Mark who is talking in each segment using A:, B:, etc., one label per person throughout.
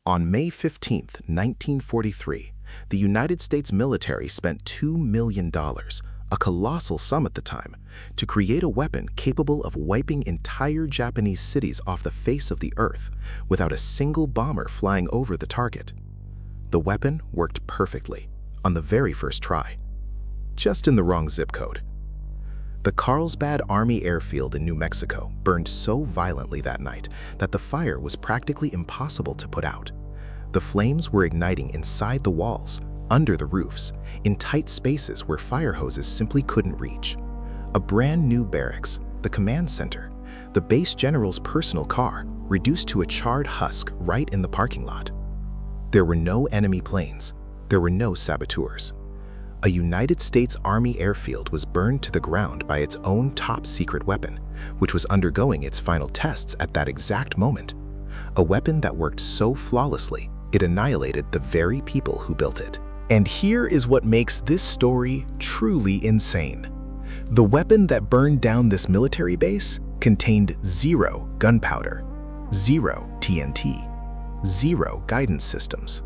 A: On May 15, 1943, the United States military spent $2 million, a colossal sum at the time, to create a weapon capable of wiping entire Japanese cities off the face of the earth without a single bomber flying over the target. The weapon worked perfectly on the very first try, just in the wrong zip code. The Carlsbad Army Airfield in New Mexico burned so violently that night that the fire was practically impossible to put out. The flames were igniting inside the walls, under the roofs, in tight spaces where fire hoses simply couldn't reach. A brand new barracks, the command center, the base general's personal car, reduced to a charred husk right in the parking lot. There were no enemy planes. There were no saboteurs. A United States Army airfield was burned to the ground by its own top-secret weapon, which was undergoing its final tests at that exact moment. A weapon that worked so flawlessly, it annihilated the very people who built it. And here is what makes this story truly insane. The weapon that burned down this military base contained 0 gunpowder, 0 TNT, 0 guidance systems.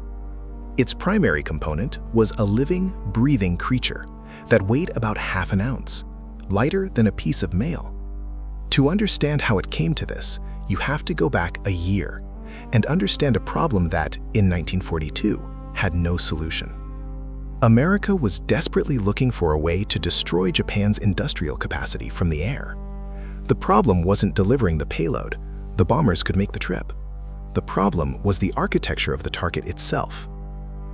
A: Its primary component was a living, breathing creature that weighed about half an ounce, lighter than a piece of mail. To understand how it came to this, you have to go back a year and understand a problem that, in 1942, had no solution. America was desperately looking for a way to destroy Japan's industrial capacity from the air. The problem wasn't delivering the payload. The bombers could make the trip. The problem was the architecture of the target itself.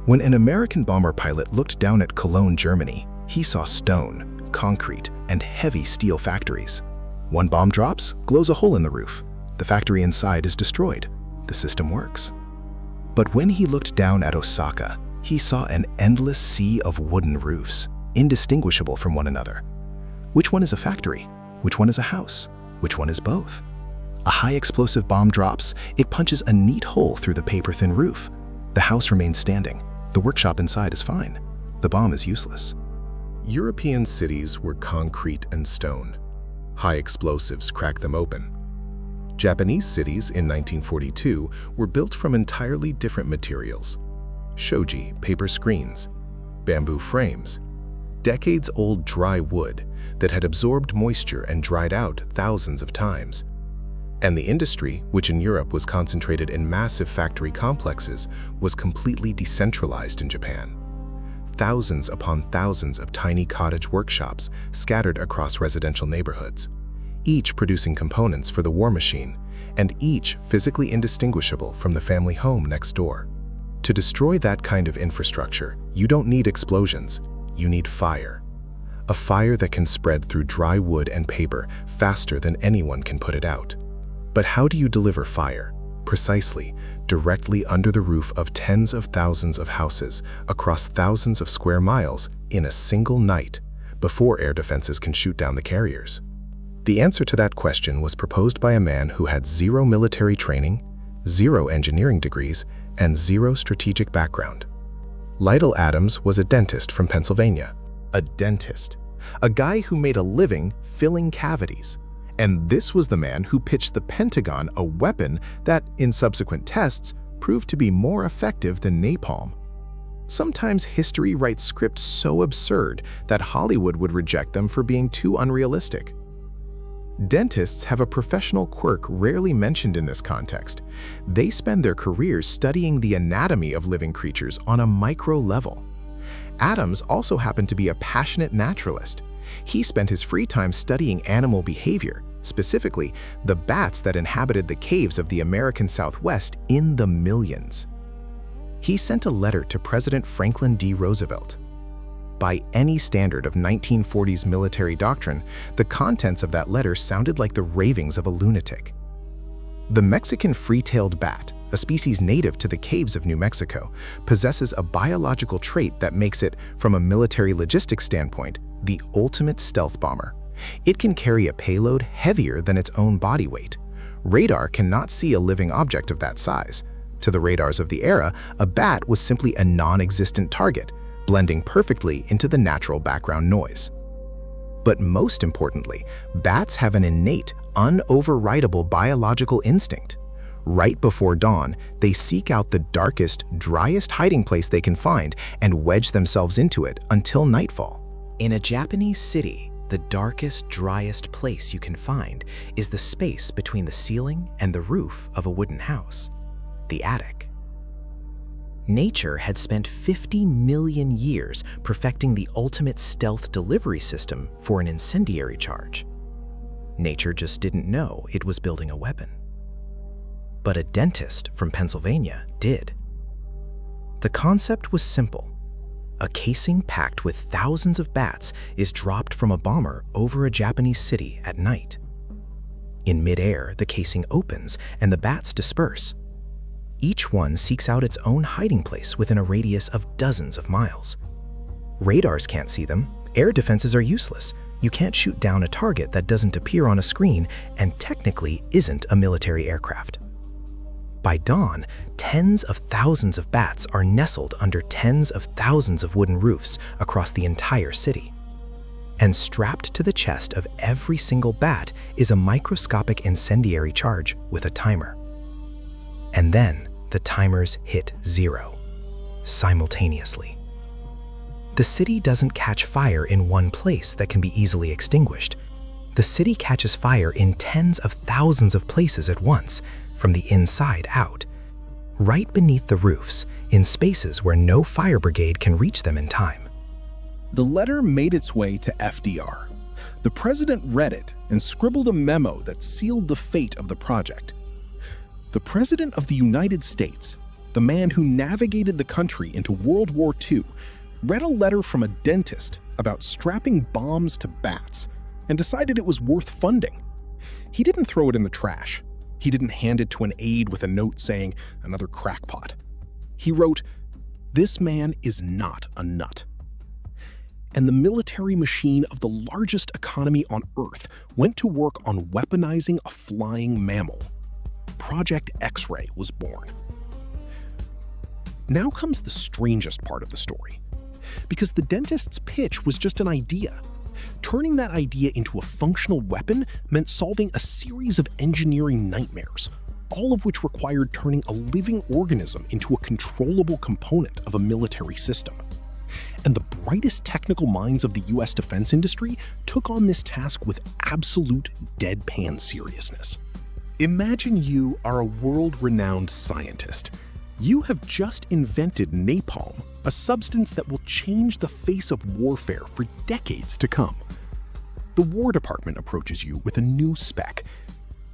A: When an American bomber pilot looked down at Cologne, Germany, he saw stone, concrete, and heavy steel factories. One bomb drops, glows a hole in the roof. The factory inside is destroyed. The system works. But when he looked down at Osaka, he saw an endless sea of wooden roofs, indistinguishable from one another. Which one is a factory? Which one is a house? Which one is both? A high-explosive bomb drops, it punches a neat hole through the paper-thin roof. The house remains standing. The workshop inside is fine. The bomb is useless.
B: European cities were concrete and stone. High explosives cracked them open. Japanese cities in 1942 were built from entirely different materials. Shoji paper screens, bamboo frames, decades-old dry wood that had absorbed moisture and dried out thousands of times. And the industry, which in Europe was concentrated in massive factory complexes, was completely decentralized in Japan. Thousands upon thousands of tiny cottage workshops scattered across residential neighborhoods, each producing components for the war machine, and each physically indistinguishable from the family home next door. To destroy that kind of infrastructure, you don't need explosions, you need fire. A fire that can spread through dry wood and paper faster than anyone can put it out. But how do you deliver fire? Precisely, directly under the roof of tens of thousands of houses across thousands of square miles in a single night, before air defenses can shoot down the carriers. The answer to that question was proposed by a man who had 0 military training, 0 engineering degrees, and 0 strategic background. Lytle Adams was a dentist from Pennsylvania.
A: A dentist. A guy who made a living filling cavities. And this was the man who pitched the Pentagon a weapon that, in subsequent tests, proved to be more effective than napalm. Sometimes history writes scripts so absurd that Hollywood would reject them for being too unrealistic. Dentists have a professional quirk rarely mentioned in this context. They spend their careers studying the anatomy of living creatures on a micro level. Adams also happened to be a passionate naturalist. He spent his free time studying animal behavior, specifically the bats that inhabited the caves of the American Southwest in the millions. He sent a letter to President Franklin D. Roosevelt. By any standard of 1940s military doctrine, the contents of that letter sounded like the ravings of a lunatic. The Mexican free-tailed bat, a species native to the caves of New Mexico, possesses a biological trait that makes it, from a military logistics standpoint, the ultimate stealth bomber. It can carry a payload heavier than its own body weight. Radar cannot see a living object of that size. To the radars of the era, a bat was simply a non-existent target, blending perfectly into the natural background noise. But most importantly, bats have an innate, unoverridable biological instinct. Right before dawn, they seek out the darkest, driest hiding place they can find and wedge themselves into it until nightfall. In a Japanese city, the darkest, driest place you can find is the space between the ceiling and the roof of a wooden house, the attic. Nature had spent 50 million years perfecting the ultimate stealth delivery system for an incendiary charge. Nature just didn't know it was building a weapon. But a dentist from Pennsylvania did. The concept was simple. A casing packed with thousands of bats is dropped from a bomber over a Japanese city at night. In midair, the casing opens and the bats disperse. Each one seeks out its own hiding place within a radius of dozens of miles. Radars can't see them, air defenses are useless. You can't shoot down a target that doesn't appear on a screen and technically isn't a military aircraft. By dawn, tens of thousands of bats are nestled under tens of thousands of wooden roofs across the entire city. And strapped to the chest of every single bat is a microscopic incendiary charge with a timer. And then the timers hit 0, simultaneously. The city doesn't catch fire in one place that can be easily extinguished. The city catches fire in tens of thousands of places at once, from the inside out, right beneath the roofs, in spaces where no fire brigade can reach them in time.
C: The letter made its way to FDR. The president read it and scribbled a memo that sealed the fate of the project. The President of the United States, the man who navigated the country into World War II, read a letter from a dentist about strapping bombs to bats and decided it was worth funding. He didn't throw it in the trash. He didn't hand it to an aide with a note saying, "Another crackpot." He wrote, "This man is not a nut." And the military machine of the largest economy on Earth went to work on weaponizing a flying mammal. Project X-Ray was born. Now comes the strangest part of the story, because the dentist's pitch was just an idea. Turning that idea into a functional weapon meant solving a series of engineering nightmares, all of which required turning a living organism into a controllable component of a military system. And the brightest technical minds of the US defense industry took on this task with absolute deadpan seriousness. Imagine you are a world-renowned scientist. You have just invented napalm, a substance that will change the face of warfare for decades to come. The War Department approaches you with a new spec.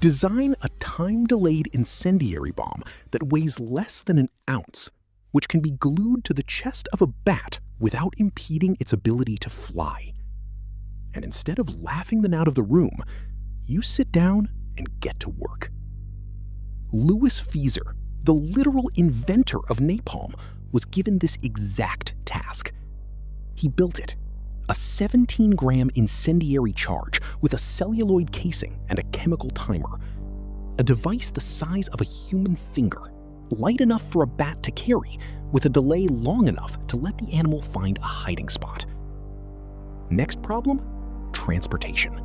C: Design a time-delayed incendiary bomb that weighs less than an ounce, which can be glued to the chest of a bat without impeding its ability to fly. And instead of laughing them out of the room, you sit down and get to work. Louis Fieser, the literal inventor of napalm, was given this exact task. He built it, a 17-gram incendiary charge with a celluloid casing and a chemical timer, a device the size of a human finger, light enough for a bat to carry, with a delay long enough to let the animal find a hiding spot. Next problem? Transportation.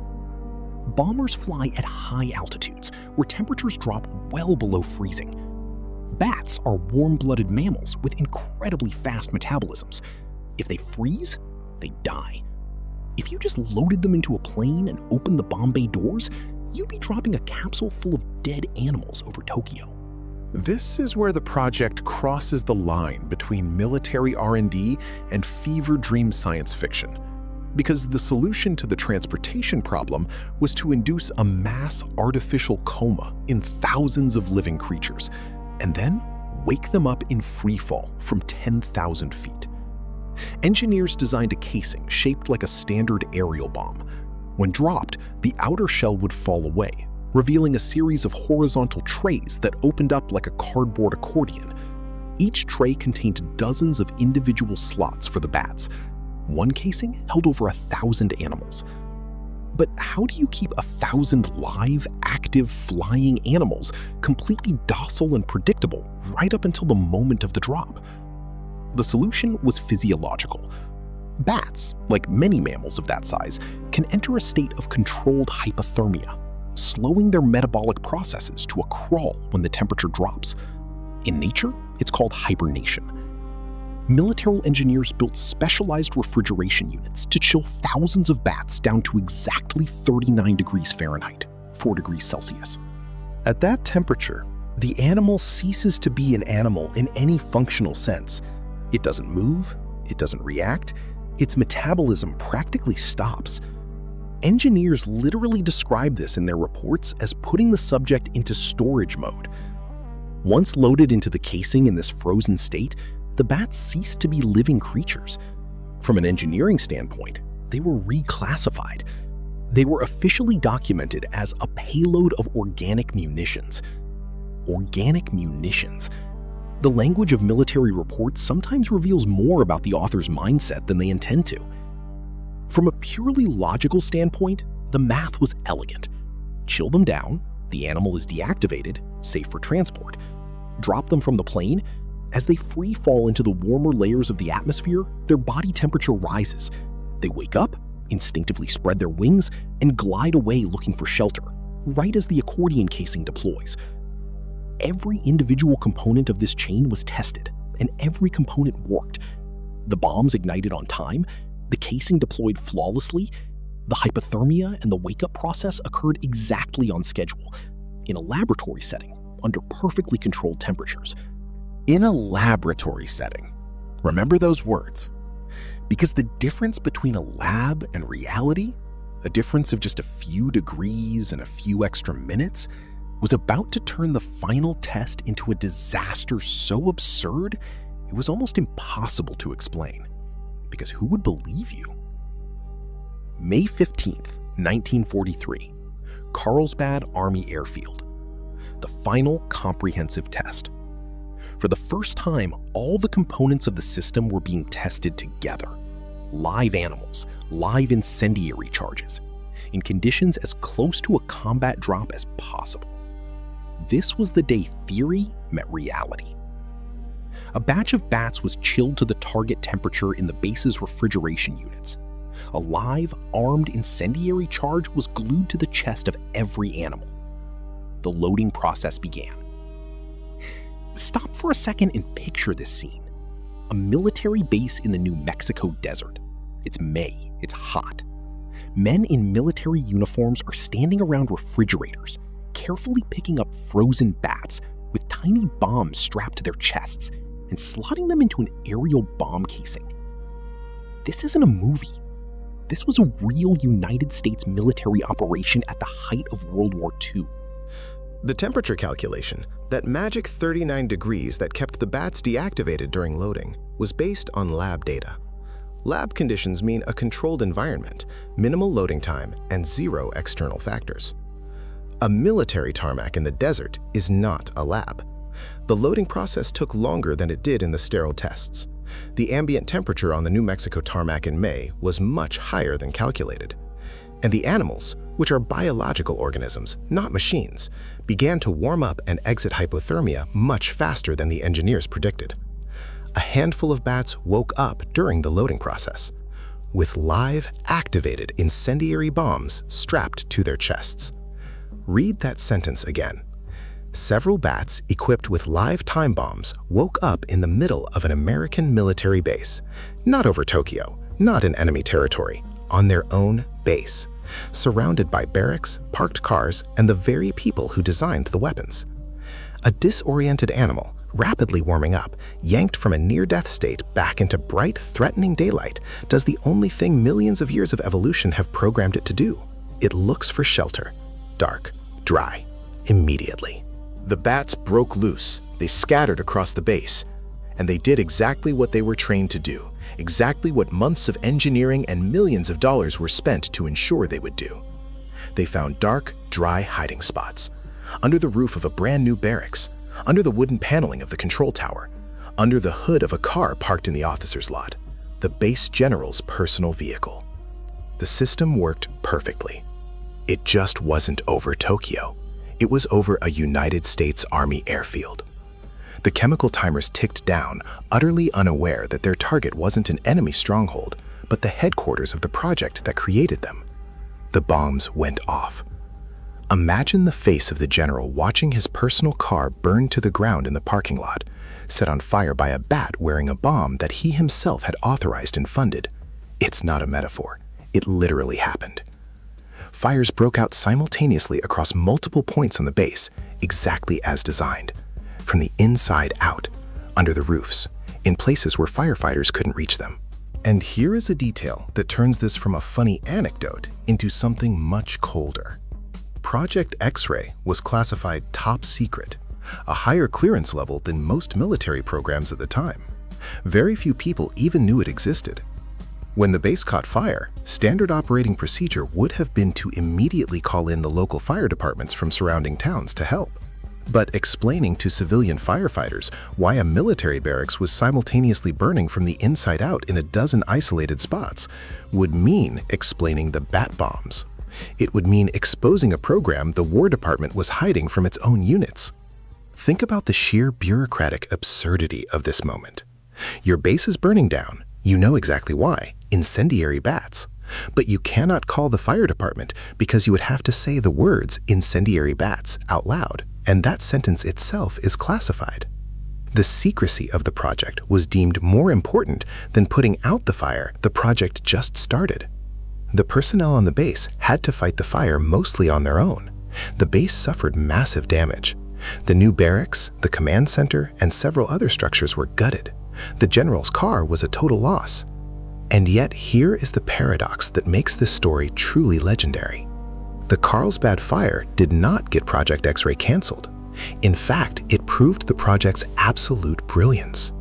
C: Bombers fly at high altitudes, where temperatures drop well below freezing. Bats are warm-blooded mammals with incredibly fast metabolisms. If they freeze, they die. If you just loaded them into a plane and opened the bomb bay doors, you'd be dropping a capsule full of dead animals over Tokyo.
B: This is where the project crosses the line between military R&D and fever dream science fiction, because the solution to the transportation problem was to induce a mass artificial coma in thousands of living creatures, and then wake them up in freefall from 10,000 feet. Engineers designed a casing shaped like a standard aerial bomb. When dropped, the outer shell would fall away, revealing a series of horizontal trays that opened up like a cardboard accordion. Each tray contained dozens of individual slots for the bats. One casing held over 1,000 animals. But how do you keep 1,000 live, active, flying animals completely docile and predictable right up until the moment of the drop? The solution was physiological. Bats, like many mammals of that size, can enter a state of controlled hypothermia.
C: slowing their metabolic processes to a crawl when the temperature drops. In nature, it's called hibernation. Military engineers built specialized refrigeration units to chill thousands of bats down to exactly 39 degrees Fahrenheit, 4 degrees Celsius.
D: At that temperature, the animal ceases to be an animal in any functional sense. It doesn't move, it doesn't react, its metabolism practically stops. Engineers literally describe this in their reports as putting the subject into storage mode. Once loaded into the casing in this frozen state, the bats ceased to be living creatures. From an engineering standpoint, they were reclassified. They were officially documented as a payload of organic munitions. Organic munitions. The language of military reports sometimes reveals more about the author's mindset than they intend to. From a purely logical standpoint, the math was elegant. Chill them down, the animal is deactivated, safe for transport. Drop them from the plane. As they free fall into the warmer layers of the atmosphere, their body temperature rises. They wake up, instinctively spread their wings, and glide away looking for shelter, right as the accordion casing deploys. Every individual component of this chain was tested, and every component worked. The bombs ignited on time, the casing deployed flawlessly, the hypothermia and the wake-up process occurred exactly on schedule, in a laboratory setting, under perfectly controlled temperatures.
A: In a laboratory setting. Remember those words. Because the difference between a lab and reality, a difference of just a few degrees and a few extra minutes, was about to turn the final test into a disaster so absurd, it was almost impossible to explain. Because who would believe you? May 15th, 1943, Carlsbad Army Airfield. The final comprehensive test. For the first time, all the components of the system were being tested together. Live animals, live incendiary charges, in conditions as close to a combat drop as possible. This was the day theory met reality. A batch of bats was chilled to the target temperature in the base's refrigeration units. A live, armed incendiary charge was glued to the chest of every animal. The loading process began. Stop for a second and picture this scene. A military base in the New Mexico desert. It's May, it's hot. Men in military uniforms are standing around refrigerators, carefully picking up frozen bats with tiny bombs strapped to their chests and slotting them into an aerial bomb casing. This isn't a movie. This was a real United States military operation at the height of World War II.
B: The temperature calculation, that magic 39 degrees that kept the bats deactivated during loading, was based on lab data. Lab conditions mean a controlled environment, minimal loading time, and zero external factors. A military tarmac in the desert is not a lab. The loading process took longer than it did in the sterile tests. The ambient temperature on the New Mexico tarmac in May was much higher than calculated. And the animals, which are biological organisms, not machines, began to warm up and exit hypothermia much faster than the engineers predicted. A handful of bats woke up during the loading process, with live, activated incendiary bombs strapped to their chests. Read that sentence again. Several bats equipped with live time bombs woke up in the middle of an American military base, not over Tokyo, not in enemy territory, on their own base, surrounded by barracks, parked cars, and the very people who designed the weapons. A disoriented animal, rapidly warming up, yanked from a near-death state back into bright, threatening daylight, does the only thing millions of years of evolution have programmed it to do. It looks for shelter, dark, dry, immediately. The bats broke loose, they scattered across the base, and they did exactly what they were trained to do, exactly what months of engineering and millions of dollars were spent to ensure they would do. They found dark, dry hiding spots, under the roof of a brand new barracks, under the wooden paneling of the control tower, under the hood of a car parked in the officer's lot, the base general's personal vehicle. The system worked perfectly. It just wasn't over Tokyo. It was over a United States Army airfield. The chemical timers ticked down, utterly unaware that their target wasn't an enemy stronghold, but the headquarters of the project that created them. The bombs went off.
A: Imagine the face of the general watching his personal car burn to the ground in the parking lot, set on fire by a bat wearing a bomb that he himself had authorized and funded. It's not a metaphor. It literally happened. Fires broke out simultaneously across multiple points on the base, exactly as designed. From the inside out, under the roofs, in places where firefighters couldn't reach them.
B: And here is a detail that turns this from a funny anecdote into something much colder. Project X-ray was classified top secret, a higher clearance level than most military programs at the time. Very few people even knew it existed. When the base caught fire, standard operating procedure would have been to immediately call in the local fire departments from surrounding towns to help. But explaining to civilian firefighters why a military barracks was simultaneously burning from the inside out in a dozen isolated spots would mean explaining the bat bombs. It would mean exposing a program the War Department was hiding from its own units. Think about the sheer bureaucratic absurdity of this moment. Your base is burning down. You know exactly why. Incendiary bats. But you cannot call the fire department because you would have to say the words incendiary bats out loud, and that sentence itself is classified. The secrecy of the project was deemed more important than putting out the fire the project just started. The personnel on the base had to fight the fire mostly on their own. The base suffered massive damage. The new barracks, the command center, and several other structures were gutted. The general's car was a total loss. And yet here is the paradox that makes this story truly legendary. The Carlsbad fire did not get Project X-ray canceled. In fact, it proved the project's absolute brilliance.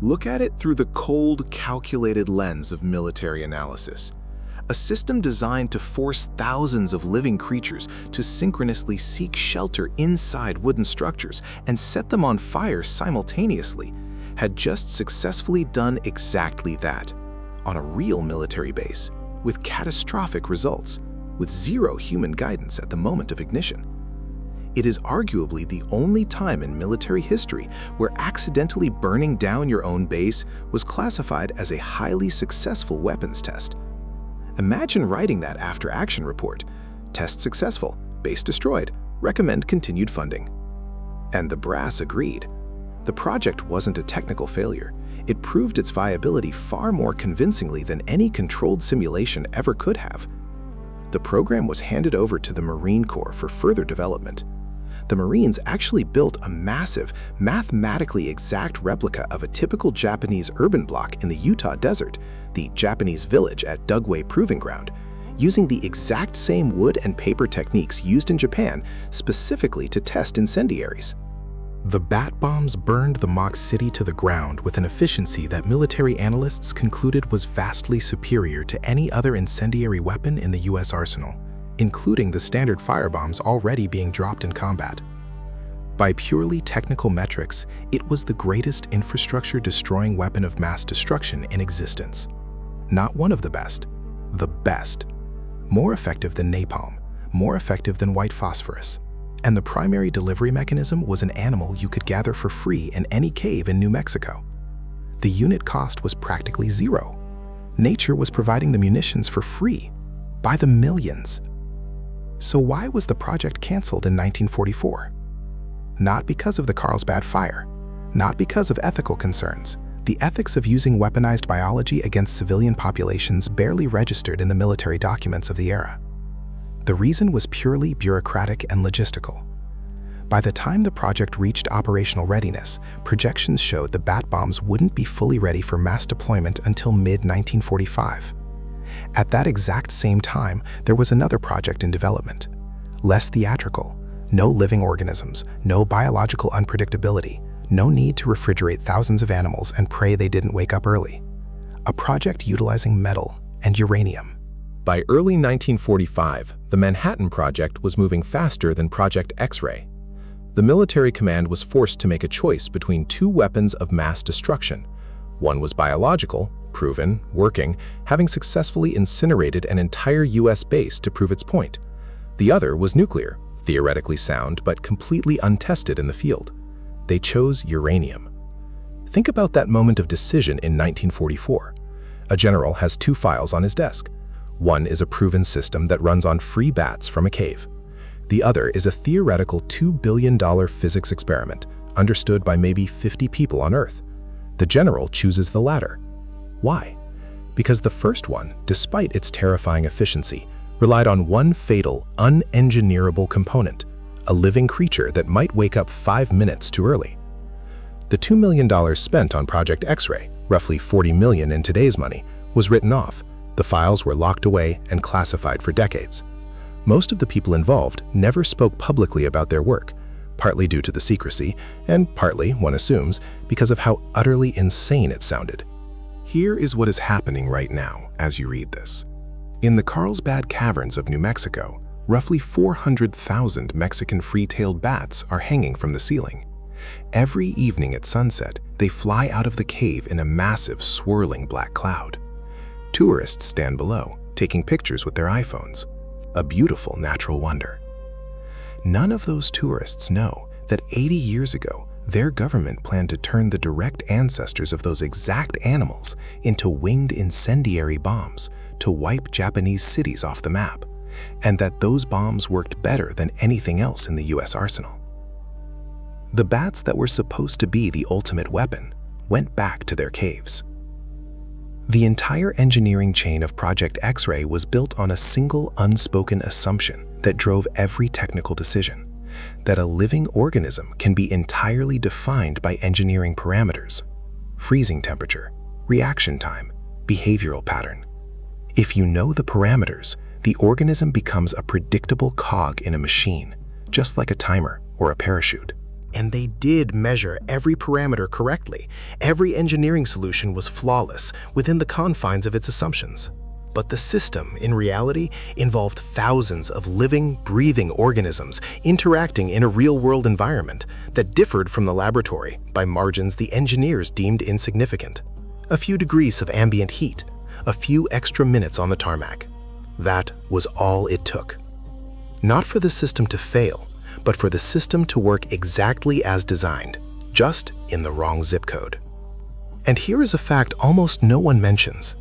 A: Look at it through the cold, calculated lens of military analysis. A system designed to force thousands of living creatures to synchronously seek shelter inside wooden structures and set them on fire simultaneously had just successfully done exactly that, on a real military base, with catastrophic results, with zero human guidance at the moment of ignition. It is arguably the only time in military history where accidentally burning down your own base was classified as a highly successful weapons test. Imagine writing that after-action report. Test successful, base destroyed, recommend continued funding. And the brass agreed. The project wasn't a technical failure. It proved its viability far more convincingly than any controlled simulation ever could have. The program was handed over to the Marine Corps for further development. The Marines actually built a massive, mathematically exact replica of a typical Japanese urban block in the Utah desert, the Japanese village at Dugway Proving Ground, using the exact same wood and paper techniques used in Japan specifically to test incendiaries. The bat bombs burned the mock city to the ground with an efficiency that military analysts concluded was vastly superior to any other incendiary weapon in the US arsenal, including the standard firebombs already being dropped in combat. By purely technical metrics, it was the greatest infrastructure-destroying weapon of mass destruction in existence. Not one of the best. More effective than napalm, more effective than white phosphorus. And the primary delivery mechanism was an animal you could gather for free in any cave in New Mexico. The unit cost was practically zero. Nature was providing the munitions for free, by the millions. So why was the project canceled in 1944? Not because of the Carlsbad fire, not because of ethical concerns. The ethics of using weaponized biology against civilian populations barely registered in the military documents of the era. The reason was purely bureaucratic and logistical. By the time the project reached operational readiness, projections showed the bat bombs wouldn't be fully ready for mass deployment until mid-1945. At that exact same time, there was another project in development. Less theatrical, no living organisms, no biological unpredictability, no need to refrigerate thousands of animals and pray they didn't wake up early. A project utilizing metal and uranium.
B: By early 1945, the Manhattan Project was moving faster than Project X-ray. The military command was forced to make a choice between two weapons of mass destruction. One was biological, proven, working, having successfully incinerated an entire US base to prove its point. The other was nuclear, theoretically sound but completely untested in the field. They chose uranium. Think about that moment of decision in 1944. A general has two files on his desk. One is a proven system that runs on free bats from a cave. The other is a theoretical $2 billion physics experiment, understood by maybe 50 people on Earth. The general chooses the latter. Why? Because the first one, despite its terrifying efficiency, relied on one fatal, unengineerable component, a living creature that might wake up 5 minutes too early. The $2 million spent on Project X-ray, roughly $40 million in today's money, was written off. The files were locked away and classified for decades. Most of the people involved never spoke publicly about their work, partly due to the secrecy, and partly, one assumes, because of how utterly insane it sounded. Here is what is happening right now as you read this. In the Carlsbad caverns of New Mexico, roughly 400,000 Mexican free-tailed bats are hanging from the ceiling. Every evening at sunset, they fly out of the cave in a massive, swirling black cloud. Tourists stand below, taking pictures with their iPhones. A beautiful natural wonder. None of those tourists know that 80 years ago, their government planned to turn the direct ancestors of those exact animals into winged incendiary bombs to wipe Japanese cities off the map, and that those bombs worked better than anything else in the US arsenal. The bats that were supposed to be the ultimate weapon went back to their caves. The entire engineering chain of Project X-ray was built on a single unspoken assumption that drove every technical decision, that a living organism can be entirely defined by engineering parameters: freezing temperature, reaction time, behavioral pattern. If you know the parameters, the organism becomes a predictable cog in a machine, just like a timer or a parachute.
A: And they did measure every parameter correctly. Every engineering solution was flawless within the confines of its assumptions. But the system, in reality, involved thousands of living, breathing organisms interacting in a real-world environment that differed from the laboratory by margins the engineers deemed insignificant. A few degrees of ambient heat, a few extra minutes on the tarmac. That was all it took. Not for the system to fail, but for the system to work exactly as designed, just in the wrong zip code. And here is a fact almost no one mentions.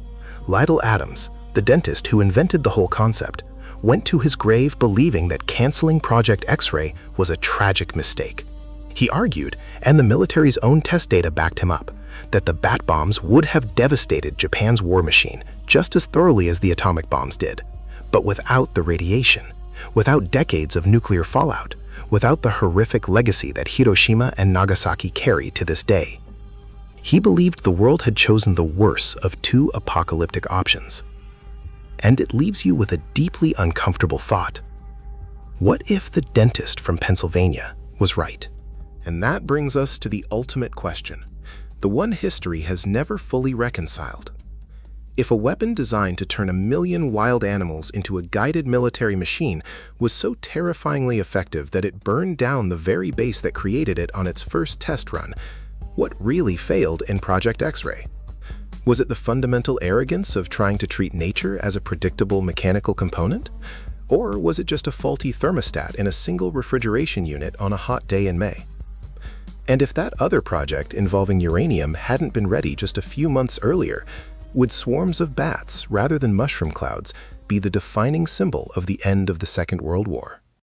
A: Lytle Adams, the dentist who invented the whole concept, went to his grave believing that canceling Project X-ray was a tragic mistake. He argued, and the military's own test data backed him up, that the bat bombs would have devastated Japan's war machine just as thoroughly as the atomic bombs did, but without the radiation, without decades of nuclear fallout, without the horrific legacy that Hiroshima and Nagasaki carry to this day. He believed the world had chosen the worse of two apocalyptic options. And it leaves you with a deeply uncomfortable thought. What if the dentist from Pennsylvania was right? And that brings us to the ultimate question, the one history has never fully reconciled. If a weapon designed to turn 1 million wild animals into a guided military machine was so terrifyingly effective that it burned down the very base that created it on its first test run, what really failed in Project X-ray? Was it the fundamental arrogance of trying to treat nature as a predictable mechanical component? Or was it just a faulty thermostat in a single refrigeration unit on a hot day in May? And if that other project involving uranium hadn't been ready just a few months earlier, would swarms of bats, rather than mushroom clouds, be the defining symbol of the end of the Second World War?